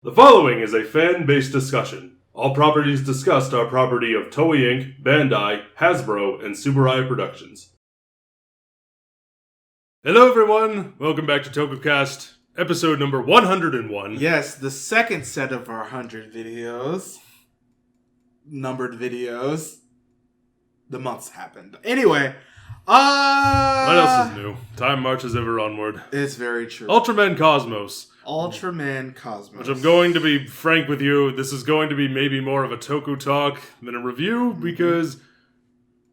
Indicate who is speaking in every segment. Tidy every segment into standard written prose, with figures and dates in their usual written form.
Speaker 1: The following is a fan-based discussion. All properties discussed are property of Toei Inc., Bandai, Hasbro, and Subaru Productions. Hello everyone, welcome back to Tokucast, episode number 101.
Speaker 2: Yes, the second set of our 100 videos. Numbered videos. The months happened. Anyway,
Speaker 1: What else is new? Time marches ever onward.
Speaker 2: It's very true.
Speaker 1: Ultraman Cosmos.
Speaker 2: Ultraman Cosmos.
Speaker 1: Which I'm going to be frank with you, this is going to be maybe more of a Toku talk than a review, because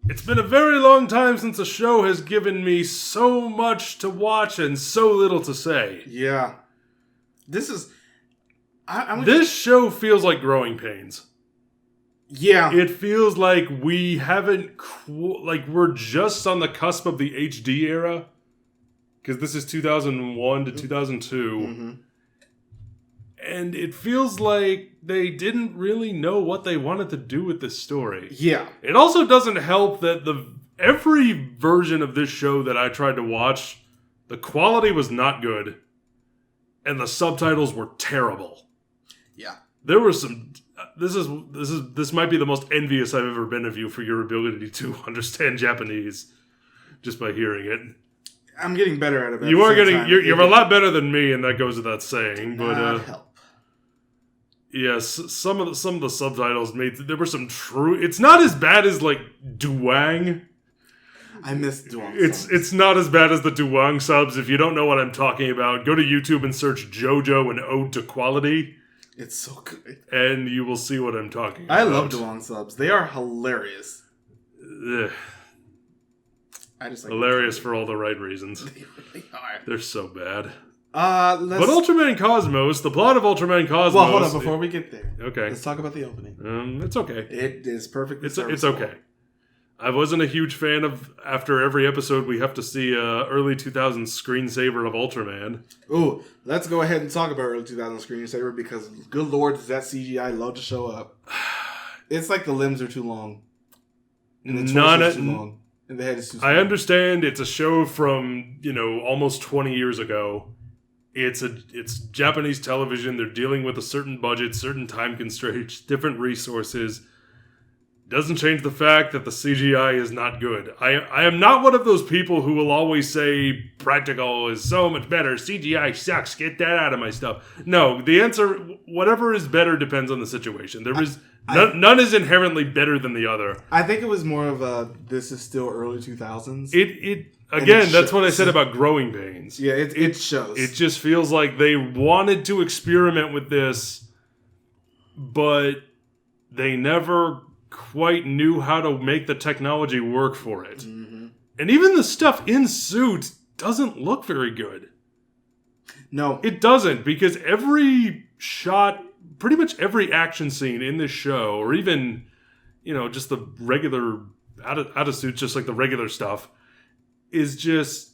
Speaker 1: it's been a very long time since a show has given me so much to watch and so little to say.
Speaker 2: Yeah. This is...
Speaker 1: This show feels like growing pains.
Speaker 2: Yeah.
Speaker 1: It feels like we haven't... we're just on the cusp of the HD era. Because this is 2001 to 2002.
Speaker 2: Mm-hmm.
Speaker 1: And it feels like they didn't really know what they wanted to do with this story.
Speaker 2: Yeah.
Speaker 1: It also doesn't help that every version of this show that I tried to watch, the quality was not good. And the subtitles were terrible.
Speaker 2: Yeah.
Speaker 1: There were some... This might be the most envious I've ever been of you for your ability to understand Japanese just by hearing it.
Speaker 2: I'm getting better at it.
Speaker 1: You are getting... You're a lot better than me, and that goes without saying. But
Speaker 2: help.
Speaker 1: yes, some of the subtitles there were some true... It's not as bad as like Duang.
Speaker 2: I miss Duang.
Speaker 1: It's not as bad as the Duang subs. If you don't know what I'm talking about, go to YouTube and search JoJo and Ode to Quality.
Speaker 2: It's so good.
Speaker 1: And you will see what I'm talking about.
Speaker 2: I love Duang subs. They are hilarious.
Speaker 1: Ugh.
Speaker 2: I just like
Speaker 1: hilarious for all the right reasons.
Speaker 2: They really are.
Speaker 1: They're so bad.
Speaker 2: But
Speaker 1: Ultraman Cosmos, the plot of Ultraman Cosmos...
Speaker 2: Well, hold on, before we get there.
Speaker 1: Okay.
Speaker 2: Let's talk about the opening.
Speaker 1: It's okay.
Speaker 2: It is perfect.
Speaker 1: It's okay. I wasn't a huge fan of, after every episode, we have to see early 2000s screensaver of Ultraman.
Speaker 2: Ooh, let's go ahead and talk about early 2000s screensaver, because good lord, does that CGI love to show up. It's like the limbs are too long. And the torso is too long. And the head is too small.
Speaker 1: I understand it's a show from, almost 20 years ago. It's Japanese television. They're dealing with a certain budget, certain time constraints, different resources. Doesn't change the fact that the CGI is not good. I am not one of those people who will always say practical is so much better. CGI sucks. Get that out of my stuff. No, the answer, whatever is better depends on the situation. None is inherently better than the other.
Speaker 2: I think it was more of a, this is still early 2000s.
Speaker 1: Again, that's what I said about growing pains.
Speaker 2: Yeah, it shows.
Speaker 1: It just feels like they wanted to experiment with this, but they never quite knew how to make the technology work for it. Mm-hmm. And even the stuff in suit doesn't look very good.
Speaker 2: No.
Speaker 1: It doesn't, because every shot, pretty much every action scene in this show, or even, just the regular out of suit, just like the regular stuff, is just,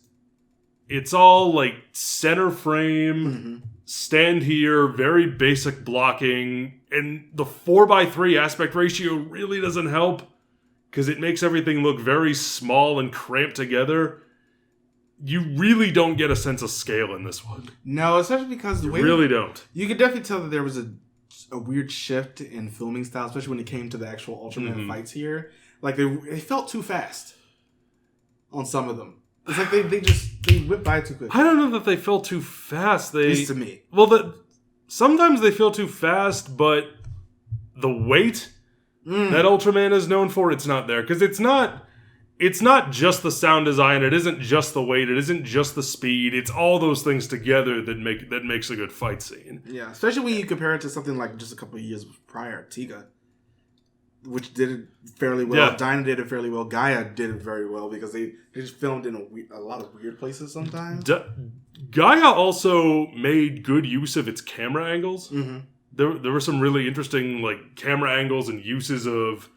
Speaker 1: it's all like center frame, stand here, very basic blocking, and the 4:3 aspect ratio really doesn't help, because it makes everything look very small and cramped together. You really don't get a sense of scale in this one.
Speaker 2: No, especially because the way...
Speaker 1: You really don't.
Speaker 2: You could definitely tell that there was a weird shift in filming style, especially when it came to the actual Ultraman fights here. Like, they felt too fast on some of them. It's like they whipped by too quick.
Speaker 1: I don't know that they felt too fast.
Speaker 2: It's to me.
Speaker 1: Well, sometimes they feel too fast, but the weight that Ultraman is known for, it's not there. Because it's not just the sound design, it isn't just the weight, it isn't just the speed, it's all those things together that makes a good fight scene.
Speaker 2: Yeah, especially when you compare it to something like just a couple of years prior, Tiga, which did it fairly well.
Speaker 1: Yeah.
Speaker 2: Dyna did it fairly well. Gaia did it very well, because they just filmed in a lot of weird places sometimes.
Speaker 1: Gaia also made good use of its camera angles. Mm-hmm. There were some really interesting camera angles and uses of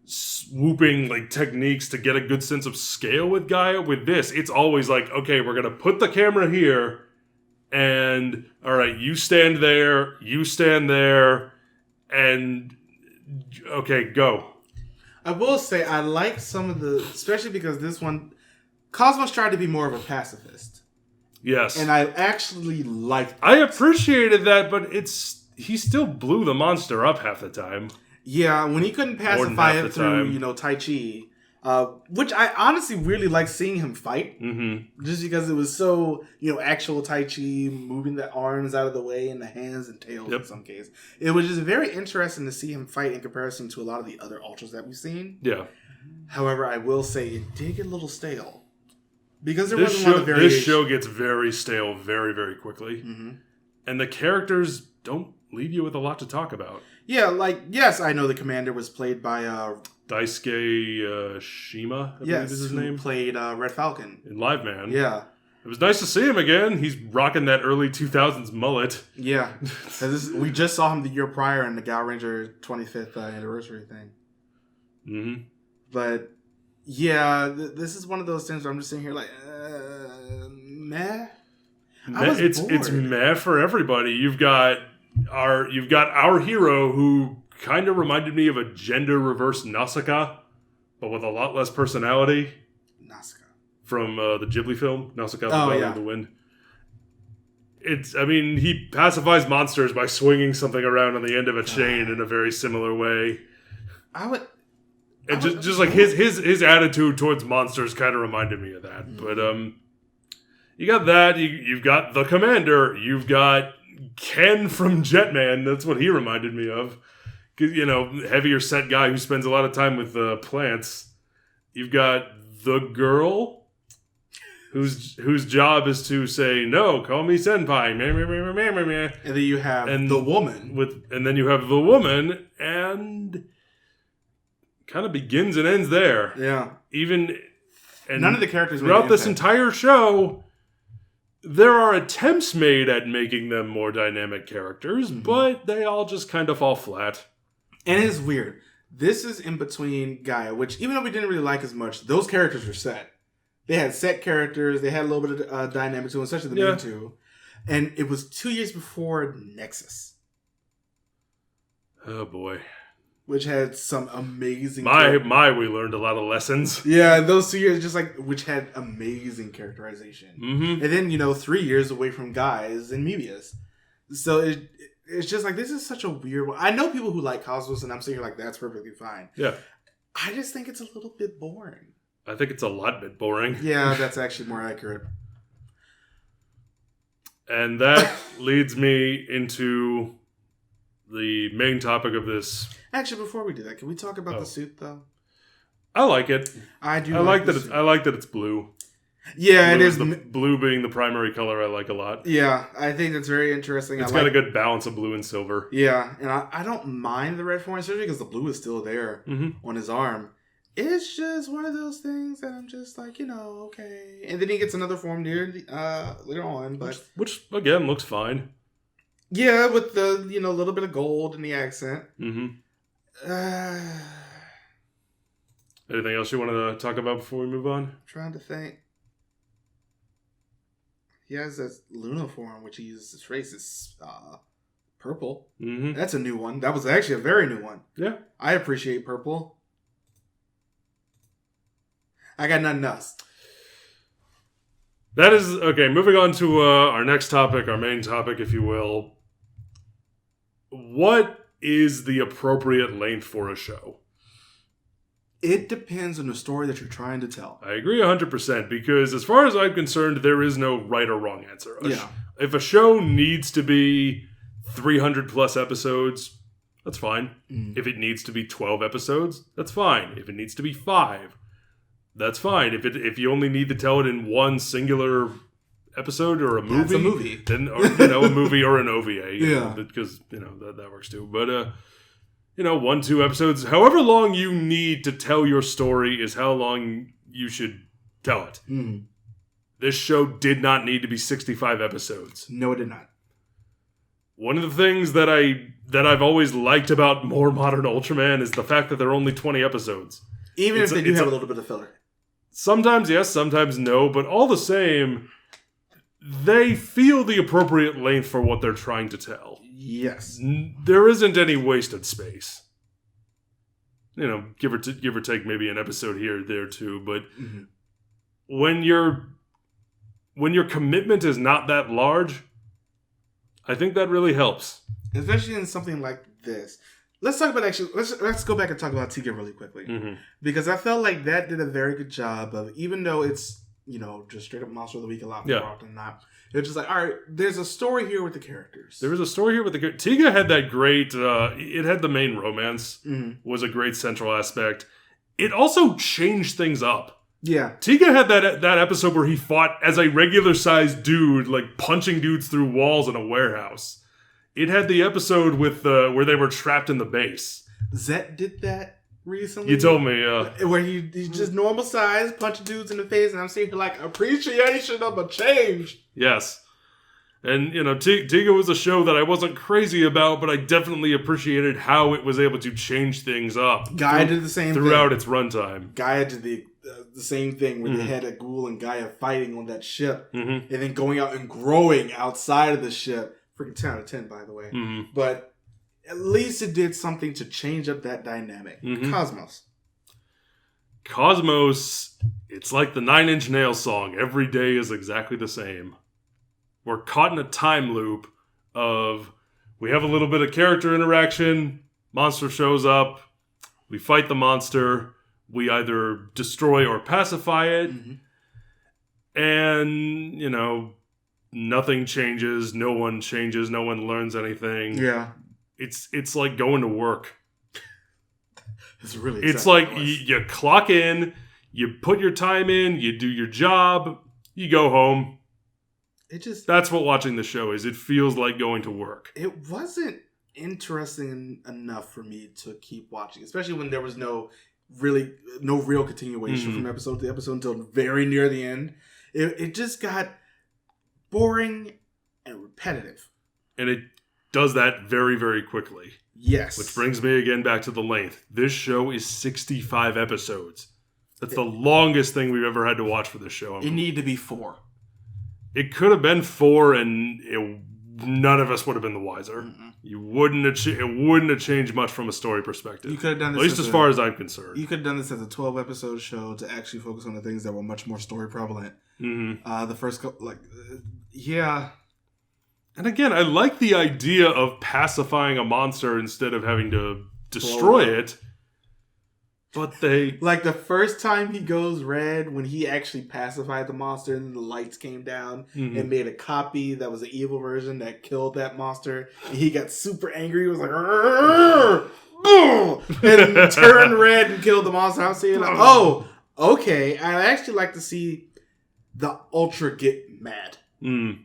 Speaker 1: swooping techniques to get a good sense of scale with Gaia. With this, it's always okay, we're gonna put the camera here, and alright, you stand there, and okay, go.
Speaker 2: I will say I like some of the, especially because this one, Cosmos tried to be more of a pacifist.
Speaker 1: Yes.
Speaker 2: And I actually liked that.
Speaker 1: I appreciated that, but it's he still blew the monster up half the time.
Speaker 2: Yeah, when he couldn't pacify it through, Tai Chi, which I honestly really like seeing him fight, just because it was so, actual Tai Chi, moving the arms out of the way and the hands and tails in some case. It was just very interesting to see him fight in comparison to a lot of the other Ultras that we've seen.
Speaker 1: Yeah.
Speaker 2: However, I will say it did get a little stale. Because there wasn't a lot of variation.
Speaker 1: This show gets very stale very, very quickly. And the characters don't leave you with a lot to talk about.
Speaker 2: Yeah, yes, I know the commander was played by...
Speaker 1: Daisuke Shima, I believe is his name.
Speaker 2: Who played Red Falcon.
Speaker 1: In Live Man.
Speaker 2: Yeah.
Speaker 1: It was nice to see him again. He's rocking that early 2000s mullet.
Speaker 2: Yeah. We just saw him the year prior in the Gal Ranger 25th anniversary thing. But, yeah, this is one of those things where I'm just sitting here like, meh?
Speaker 1: It's meh for everybody. You've got our hero who kind of reminded me of a gender reverse Nausicaa, but with a lot less personality.
Speaker 2: Nausicaa
Speaker 1: from the Ghibli film Nausicaa, the Valley of the Wind. He pacifies monsters by swinging something around on the end of a chain in a very similar way. Just like his attitude towards monsters kind of reminded me of that. But you got that. You've got the Commander. You've got Ken from Jetman. That's what he reminded me of. Heavier set guy who spends a lot of time with plants. You've got the girl, whose job is to say no, call me senpai.
Speaker 2: And then you have the woman.
Speaker 1: And then you have the woman, and kind of begins and ends there.
Speaker 2: Yeah.
Speaker 1: And
Speaker 2: none of the characters
Speaker 1: throughout this entire show, there are attempts made at making them more dynamic characters, but they all just kind of fall flat.
Speaker 2: And it's weird. This is in between Gaia, which even though we didn't really like as much, those characters were set. They had set characters. They had a little bit of dynamic to them, especially the main two. And it was 2 years before Nexus.
Speaker 1: Oh, boy.
Speaker 2: Which had some amazing...
Speaker 1: we learned a lot of lessons.
Speaker 2: Yeah, those 2 years, which had amazing characterization. And then, 3 years away from Guys and Mebius. So it's just this is such a weird one. I know people who like Cosmos, and I'm saying that's perfectly fine.
Speaker 1: Yeah.
Speaker 2: I just think it's a little bit boring.
Speaker 1: I think it's a lot bit boring.
Speaker 2: Yeah, that's actually more accurate.
Speaker 1: And that leads me into the main topic of this.
Speaker 2: Actually, before we do that, can we talk about the suit, though?
Speaker 1: I like it.
Speaker 2: I do.
Speaker 1: I like that it's blue.
Speaker 2: Yeah, it is.
Speaker 1: Blue being the primary color I like a lot.
Speaker 2: Yeah, I think that's very interesting.
Speaker 1: It's got a good balance of blue and silver.
Speaker 2: Yeah, and I don't mind the red form, especially because the blue is still there on his arm. It's just one of those things that I'm just okay. And then he gets another form later on, but
Speaker 1: which again looks fine.
Speaker 2: Yeah, with the little bit of gold in the accent.
Speaker 1: Anything else you want to talk about before we move on?
Speaker 2: I'm trying to think. He has this Luna form, which he uses to trace is purple. That's a new one. That was actually a very new one.
Speaker 1: Yeah.
Speaker 2: I appreciate purple. I got nothing else.
Speaker 1: That is... Okay, moving on to our next topic, our main topic, if you will. What is the appropriate length for a show?
Speaker 2: It depends on the story that you're trying to tell.
Speaker 1: I agree 100%, because as far as I'm concerned, there is no right or wrong answer. If a show needs to be 300 plus episodes, that's fine. If it needs to be 12 episodes, that's fine. If it needs to be 5, that's fine. If you only need to tell it in one singular episode or a movie,
Speaker 2: it's a movie.
Speaker 1: Then a movie or an OVA, because that works too. But 1-2 episodes, however long you need to tell your story is how long you should tell it. This show did not need to be 65 episodes.
Speaker 2: No, it did not.
Speaker 1: One of the things that I've always liked about more modern Ultraman is the fact that there are only 20 episodes.
Speaker 2: Even if they do have a little bit of filler.
Speaker 1: Sometimes yes, sometimes no, but all the same, they feel the appropriate length for what they're trying to tell.
Speaker 2: Yes.
Speaker 1: There isn't any wasted space. Give or take maybe an episode here or there too, but when your commitment is not that large, I think that really helps.
Speaker 2: especially in something like this. Let's talk about let's go back and talk about Tiga really quickly. Because I felt like that did a very good job of, even though it's, just straight up Monster of the Week a lot more often than not, it's just like, all right, there's a story here with the characters.
Speaker 1: There was a story here with the Tiga had that great, it had the main romance, was a great central aspect. It also changed things up.
Speaker 2: Yeah.
Speaker 1: Tiga had that episode where he fought as a regular-sized dude, like punching dudes through walls in a warehouse. It had the episode with where they were trapped in the base.
Speaker 2: Zet did that recently.
Speaker 1: You told me,
Speaker 2: where he's just normal size, punching dudes in the face, and I'm seeing like appreciation of a change.
Speaker 1: Yes. And, Tiga was a show that I wasn't crazy about, but I definitely appreciated how it was able to change things up.
Speaker 2: Gaia did the same
Speaker 1: throughout
Speaker 2: thing.
Speaker 1: Its runtime.
Speaker 2: Gaia did the same thing where they had a Ghoul and Gaia fighting on that ship, and then going out and growing outside of the ship. Freaking 10 out of 10, by the way. But at least it did something to change up that dynamic.
Speaker 1: Cosmos, it's like the Nine Inch Nails song. Every day is exactly the same. We're caught in a time loop of, we have a little bit of character interaction, monster shows up, we fight the monster, we either destroy or pacify it, and, nothing changes, no one changes, no one learns anything.
Speaker 2: Yeah.
Speaker 1: It's like going to work.
Speaker 2: It's really
Speaker 1: It's like you clock in, you put your time in, you do your job, you go home. That's what watching the show is. It feels like going to work.
Speaker 2: It wasn't interesting enough for me to keep watching, especially when there was no real continuation from episode to episode until very near the end. It just got boring and repetitive.
Speaker 1: And it does that very, very quickly.
Speaker 2: Yes.
Speaker 1: Which brings me again back to the length. This show is 65 episodes. That's the longest thing we've ever had to watch for this show.
Speaker 2: It needed to be 4.
Speaker 1: It could have been 4 and none of us would have been the wiser. It wouldn't have changed much from a story perspective.
Speaker 2: You could have done this
Speaker 1: at least as far as I'm concerned.
Speaker 2: You could have done this as a 12-episode show to actually focus on the things that were much more story prevalent. The first couple, yeah.
Speaker 1: And again, I like the idea of pacifying a monster instead of having to destroy it. But they...
Speaker 2: Like the first time he goes red, when he actually pacified the monster and then the lights came down and made a copy that was an evil version that killed that monster. And he got super angry. He was like, and turned red and killed the monster. I was saying, like, oh, okay. I'd actually like to see the Ultra get mad.
Speaker 1: They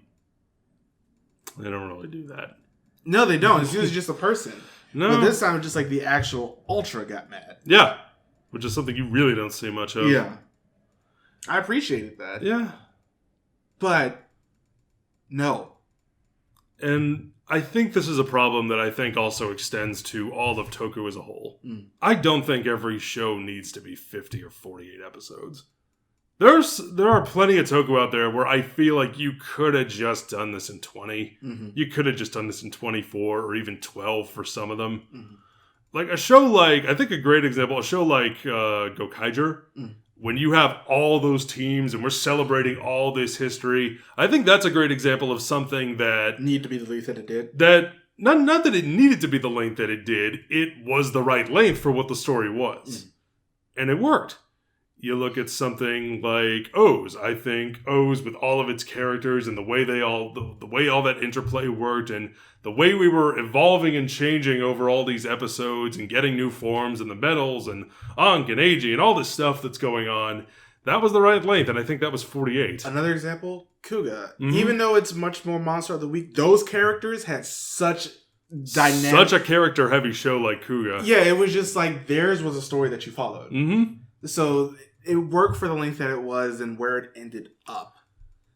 Speaker 1: don't really do that.
Speaker 2: No, they don't. It's usually just a person.
Speaker 1: No.
Speaker 2: But this time, it's just like the actual Ultra got mad.
Speaker 1: Yeah. Which is something you really don't see much of.
Speaker 2: Yeah. I appreciated that.
Speaker 1: Yeah.
Speaker 2: But, no.
Speaker 1: And I think this is a problem that I think also extends to all of Toku as a whole. I don't think every show needs to be 50 or 48 episodes. There are plenty of Toku out there where I feel like you could have just done this in 20. You could have just done this in 24 or even 12 for some of them. Like a show like, I think a great example, a show like Gokaiger, when you have all those teams and we're celebrating all this history, I think that's a great example of something that...
Speaker 2: Need to be the length that it did.
Speaker 1: That, not that it needed to be the length that it did, it was the right length for what the story was. And it worked. You look at something like O's. I think O's, with all of its characters and the way the way all that interplay worked, and the way we were evolving and changing over all these episodes and getting new forms and the medals and Ankh and Eiji and all this stuff that's going on, that was the right length, and I think that was 48.
Speaker 2: Another example, Kuga. Even though it's much more Monster of the Week, those characters had such dynamic...
Speaker 1: Such a character-heavy show like Kuga.
Speaker 2: Yeah, it was just like theirs was a story that you followed. So... it worked for the length that it was and where it ended up.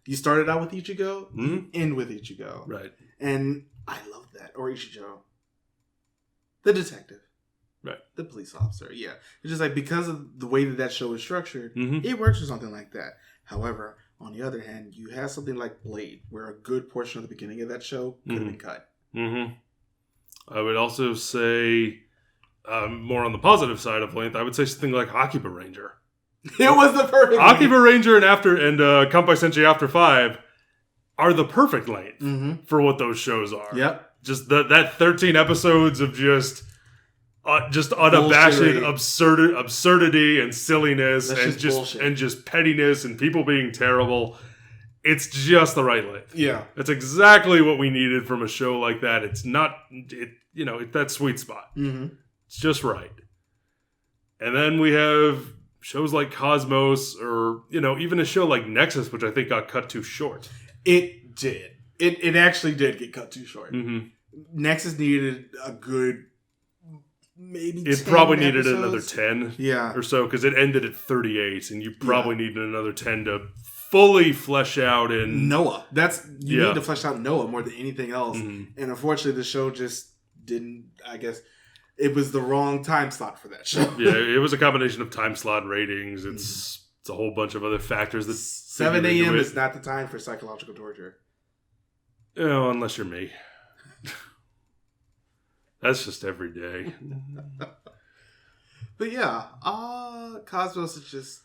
Speaker 2: You started out with Ichigo, you end with Ichigo.
Speaker 1: Right.
Speaker 2: And I love that. Or Ichigo. The detective.
Speaker 1: Right.
Speaker 2: The police officer. Yeah. It's just like, because of the way that show is structured, it works for something like that. However, on the other hand, you have something like Blade, where a good portion of the beginning of that show could have been cut.
Speaker 1: I would also say, more on the positive side of length, I would say something like Akiba Ranger.
Speaker 2: It was the perfect
Speaker 1: Akiba Ranger and Kanpai Senshi After 5 are the perfect length for what those shows are.
Speaker 2: Yep.
Speaker 1: just that 13 episodes of just unabashed absurdity and silliness and just pettiness and people being terrible. It's just the right length.
Speaker 2: Yeah.
Speaker 1: That's exactly what we needed from a show like that. It's not, that sweet spot.
Speaker 2: Mm-hmm.
Speaker 1: It's just right. And then we have shows like Cosmos or, even a show like Nexus, which I think got cut too short.
Speaker 2: It did. It actually did get cut too short.
Speaker 1: Mm-hmm.
Speaker 2: Nexus needed a good maybe 10
Speaker 1: It probably needed
Speaker 2: episodes.
Speaker 1: another 10
Speaker 2: Yeah.
Speaker 1: or so because it ended at 38 and you probably needed another 10 to fully flesh out in
Speaker 2: Noah. You need to flesh out Noah more than anything else. Mm-hmm. And unfortunately the show just didn't, I guess it was the wrong time slot for that show.
Speaker 1: Yeah, it was a combination of time slot ratings. It's a whole bunch of other factors that
Speaker 2: 7 a.m. is not the time for psychological torture.
Speaker 1: Unless you're me. That's just every day.
Speaker 2: But yeah, Cosmos is just...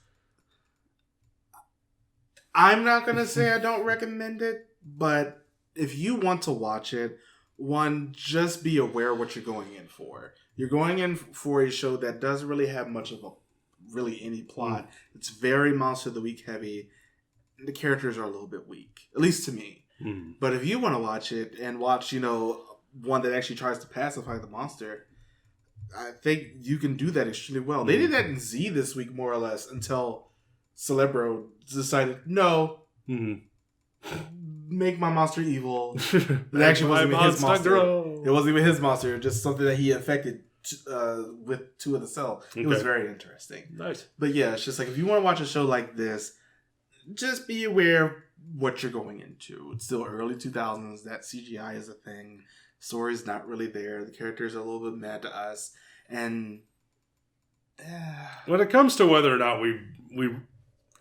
Speaker 2: I'm not going to say I don't recommend it, but if you want to watch it, just be aware what you're going in for. You're going in for a show that doesn't really have much of any plot. It's very Monster of the Week heavy. The characters are a little bit weak, at least to me. But if you want to watch it and watch, one that actually tries to pacify the monster, I think you can do that extremely well. They did that in Z this week, more or less, until Celebro decided, no, make my monster evil. It actually wasn't even his monster. It wasn't even his monster, just something that he affected with 2 of the cell. Okay. It was very interesting.
Speaker 1: Nice.
Speaker 2: But yeah, it's just like, if you want to watch a show like this, just be aware of what you're going into. It's still early 2000s. That CGI is a thing. Story's not really there. The characters are a little bit mad to us. And
Speaker 1: when it comes to whether or not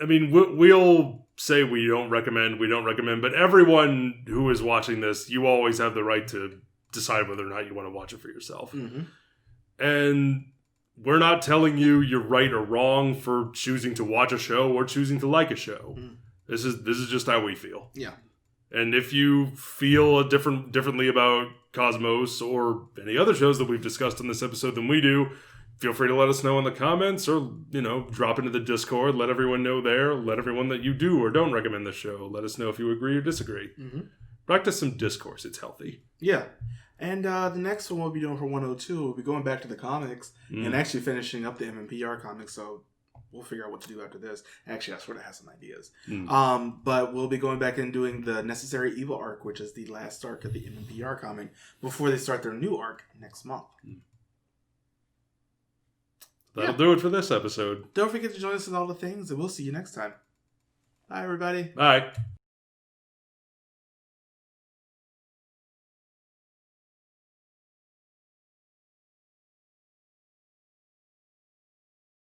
Speaker 1: we'll say we don't recommend, but everyone who is watching this, you always have the right to decide whether or not you want to watch it for yourself. Mm-hmm. And we're not telling you you're right or wrong for choosing to watch a show or choosing to like a show. Mm. This is just how we feel.
Speaker 2: Yeah.
Speaker 1: And if you feel differently about Cosmos or any other shows that we've discussed in this episode than we do, feel free to let us know in the comments or, drop into the Discord. Let everyone know there. Let everyone that you do or don't recommend the show. Let us know if you agree or disagree. Mm-hmm. Practice some discourse. It's healthy.
Speaker 2: Yeah. And the next one we'll be doing for 102, we'll be going back to the comics and actually finishing up the MMPR comics. So we'll figure out what to do after this. Actually, I sort of have some ideas. But we'll be going back and doing the Necessary Evil arc, which is the last arc of the MMPR comic, before they start their new arc next month.
Speaker 1: That'll do it for this episode.
Speaker 2: Don't forget to join us in all the things, and we'll see you next time. Bye, everybody.
Speaker 1: Bye.